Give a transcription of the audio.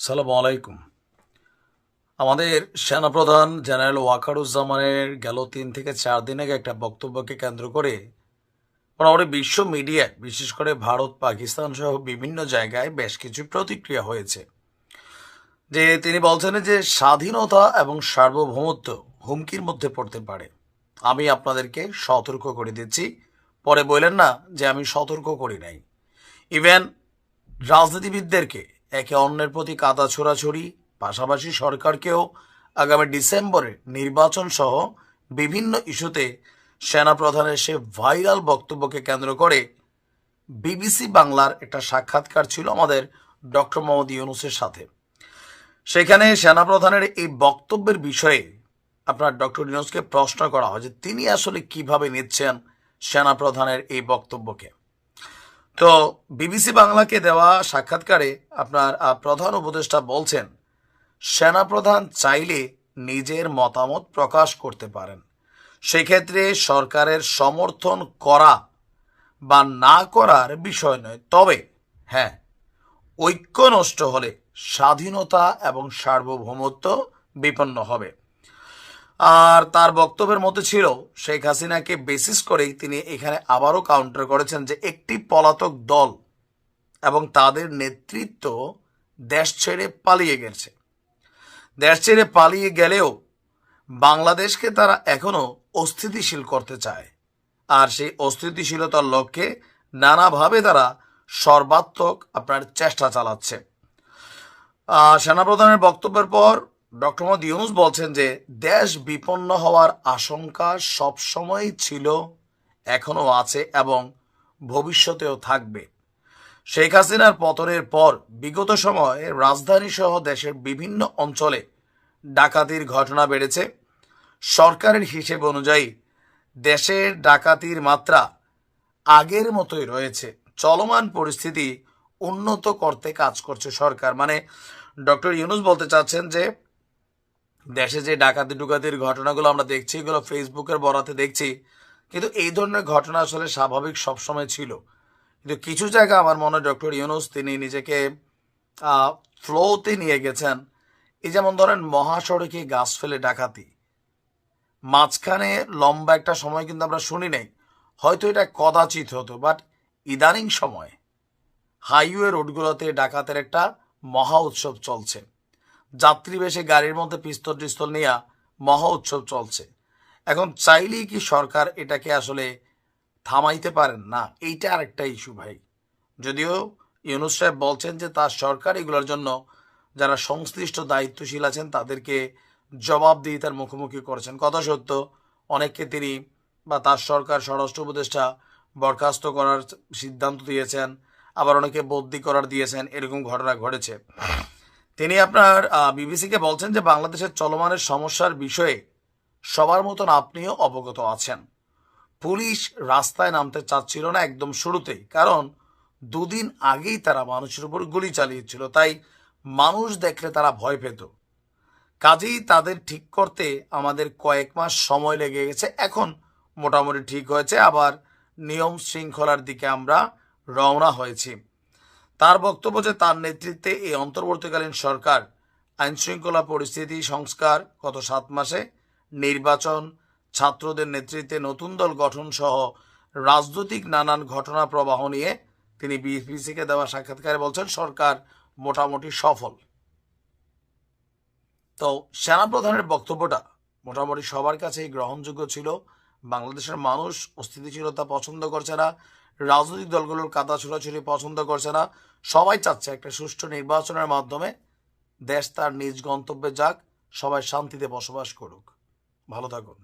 সালামু আলাইকুম। আমাদের সেনাপ্রধান জেনারেল ওয়াকারুজ্জামানের গেল 3 থেকে 4 দিন আগে একটা বক্তব্যকে কেন্দ্র করে মোটামুটি বিশ্ব মিডিয়ায়, বিশেষ করে ভারত, পাকিস্তান সহ বিভিন্ন জায়গায় বেশ কিছু প্রতিক্রিয়া হয়েছে। যে তিনি বলছেন যে স্বাধীনতা এবং সার্বভৌমত্ব হুমকির মধ্যে পড়তে পারে। আমি আপনাদেরকে সতর্ক করে দিচ্ছি, পরে বললেন না যে আমি সতর্ক করি নাই। ইভেন রাজনীতিবিদদেরকে একে অন্যের প্রতি কাদা ছোড়াছড়ি, পাশাপাশি সরকারকেও আগামী ডিসেম্বরে নির্বাচন সহ বিভিন্ন ইস্যুতে সেনাপ্রধানের সে ভাইরাল বক্তব্যকে কেন্দ্র করে বিবিসি বাংলার একটা সাক্ষাৎকার ছিল আমাদের ডক্টর মোহাম্মদ ইউনূসের সাথে। সেখানে সেনাপ্রধানের এই বক্তব্যের বিষয়ে আপনার ডক্টর ইউনূসকে প্রশ্ন করা হয় যে তিনি আসলে কিভাবে নিচ্ছেন সেনাপ্রধানের এই বক্তব্যকে। তো বিবিসি বাংলাকে দেওয়া সাক্ষাৎকারে আপনার প্রধান উপদেষ্টা বলছেন, সেনাপ্রধান চাইলে নিজের মতামত প্রকাশ করতে পারেন, সেক্ষেত্রে সরকারের সমর্থন করা বা না করার বিষয় নয়। তবে হ্যাঁ, ঐক্য নষ্ট হলে স্বাধীনতা এবং সার্বভৌমত্ব বিপন্ন হবে। আর তার বক্তব্যের মধ্যে ছিল শেখ হাসিনাকে বেসিস করেই তিনি এখানে আবারও কাউন্টার করেছেন যে একটি পলাতক দল এবং তাদের নেতৃত্ব দেশ ছেড়ে পালিয়ে গেছে। দেশ ছেড়ে পালিয়ে গেলেও বাংলাদেশকে তারা এখনো অস্থিতিশীল করতে চায়, আর সেই অস্থিতিশীলতার লক্ষ্যে নানাভাবে তারা সর্বাত্মক আপনার চেষ্টা চালাচ্ছে। সেনাপ্রধানের বক্তব্যের পর ডক্টর মোহাম্মদ ইউনূস বলছেন যে দেশ বিপন্ন হওয়ার আশঙ্কা সবসময়ই ছিল, এখনও আছে এবং ভবিষ্যতেও থাকবে। শেখ হাসিনার পতনের পর বিগত সময়ে রাজধানী সহ দেশের বিভিন্ন অঞ্চলে ডাকাতির ঘটনা বেড়েছে। সরকারের হিসেব অনুযায়ী দেশের ডাকাতির মাত্রা আগের মতোই রয়েছে। চলমান পরিস্থিতি উন্নত করতে কাজ করছে সরকার। মানে ডক্টর ইউনূস বলতে চাচ্ছেন যে দেশে যে ডাকাতি ডুকাতির ঘটনাগুলো আমরা দেখছি, এগুলো ফেসবুকের বরাতে দেখছি, কিন্তু এই ধরনের ঘটনা আসলে স্বাভাবিক সবসময় ছিল। কিন্তু কিছু জায়গা আমার মনে হয় ডক্টর ইউনূস তিনি নিজেকে ফ্লোতে নিয়ে গেছেন। এই যেমন ধরেন মহাসড়কে গাছ ফেলে ডাকাতি, মাঝখানে লম্বা একটা সময় কিন্তু আমরা শুনি নাই, হয়তো এটা কদাচিৎ হতো, বাট ইদানিং সময় হাইওয়ে রোডগুলোতে ডাকাতের একটা মহা উৎসব চলছে। যাত্রী বেশে গাড়ির মধ্যে পিস্তল টিস্তল নিয়ে মহা উৎসব চলছে। এখন চাইলেই কি সরকার এটাকে আসলে থামাইতে পারেন না? এইটা আরেকটা ইস্যু ভাই। যদিও ইউনূস সাহেব বলছেন যে তার সরকার এগুলোর জন্য যারা সংশ্লিষ্ট দায়িত্বশীল আছেন তাদেরকে জবাবদিহিতার মুখোমুখি করেছেন। কথা সত্য, অনেককে তিনি বা তার সরকার স্বরাষ্ট্র উপদেষ্টা বরখাস্ত করার সিদ্ধান্ত দিয়েছেন, আবার অনেকে বদলি করার দিয়েছেন, এরকম ঘটনা ঘটেছে। তিনি আপনার বিবিসিকে বলছেন যে বাংলাদেশের চলমানের সমস্যার বিষয়ে সবার মতন আপনিও অবগত আছেন। পুলিশ রাস্তায় নামতে চাচ্ছিল না একদম শুরুতেই, কারণ 2 দিন আগেই তারা মানুষের উপর গুলি চালিয়েছিল, তাই মানুষ দেখলে তারা ভয় পেত। কাজেই তাদের ঠিক করতে আমাদের কয়েক মাস সময় লেগে গেছে। এখন মোটামুটি ঠিক হয়েছে, আবার নিয়ম শৃঙ্খলার দিকে আমরা রওনা হয়েছি। তার বক্তব্য যে তার নেতৃত্বে এই অন্তর্বর্তীকালীন সরকার আইনশৃঙ্খলা পরিস্থিতি সংস্কার, গত 7 মাসে নির্বাচন, ছাত্রদের নেতৃত্বে নতুন দল গঠন সহ রাজনৈতিক নানান ঘটনা প্রবাহ নিয়ে তিনি বিবিসিকে দেওয়া সাক্ষাৎকারে বলছেন সরকার মোটামুটি সফল। তো সেনাপ্রধানের বক্তব্যটা মোটামুটি সবার কাছেই গ্রহণযোগ্য ছিল। বাংলাদেশের মানুষ অস্থিতিশীলতা পছন্দ করছে না, রাজনৈতিক দলগুলোর কাদা ছোড়াছুড়ি পছন্দ করছে না। সবাই চাচ্ছে একটা সুষ্ঠু নির্বাচনের মাধ্যমে দেশ তার নিজ গন্তব্যে যাক, সবাই শান্তিতে বসবাস করুক। ভালো থাকুন।